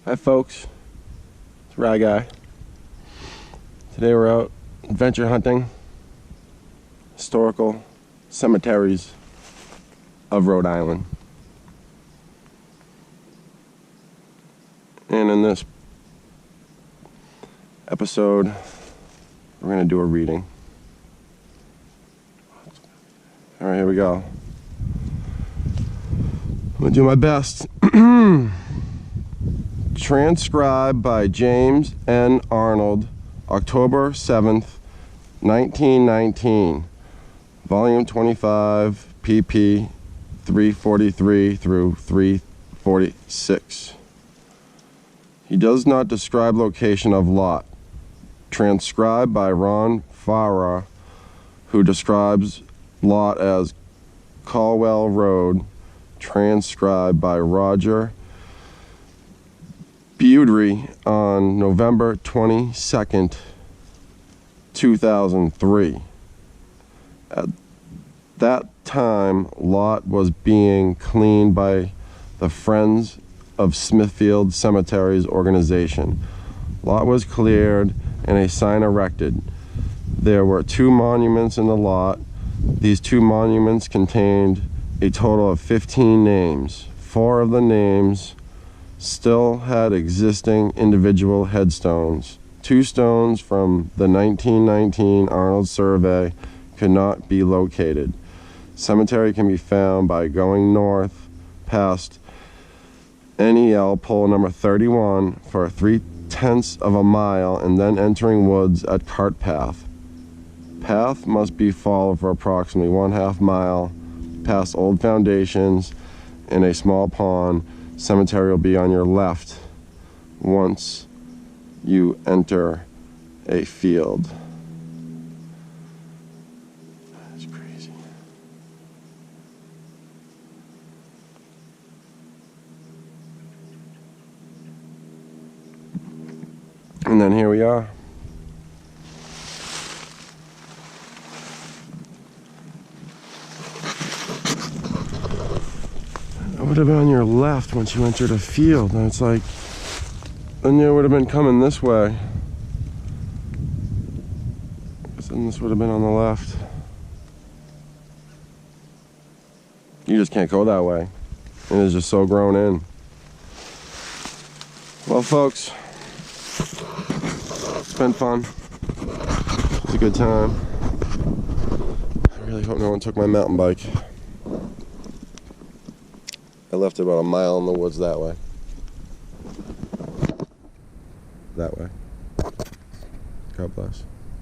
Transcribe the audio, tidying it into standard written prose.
Hi folks, it's Rye Guy. Today we're out adventure hunting historical cemeteries of Rhode Island. And in this episode, we're going to do a reading. Alright, here we go. I'm going to do my best. Transcribed by James N. Arnold, October 7th, 1919. Volume 25, pp. 343 through 346. He does not describe location of lot. Transcribed by Ron Farrar, who describes lot as Caldwell Road. Transcribed by Roger Bewdry on November 22nd, 2003. At that time, lot was being cleaned by the Friends of Smithfield Cemeteries organization. Lot was cleared and a sign erected. There were 2 monuments in the lot. These 2 monuments contained a total of 15 names. 4 of the names still had existing individual headstones. 2 stones from the 1919 Arnold survey could not be located. Cemetery can be found by going north past NEL pole number 31 for 3/10 of a mile and then entering woods at cart path. Path must be followed for approximately 1/2 mile past old foundations in a small pond. Cemetery will be on your left once you enter a field. That's crazy. And then here we are. It would have been on your left once you entered a field, and it's like, then you would have been coming this way. Then this would have been on the left. You just can't go that way. And it's just so grown in. Well, folks, it's been fun. It's a good time. I really hope no one took my mountain bike. I left it about a mile in the woods that way. That way. God bless.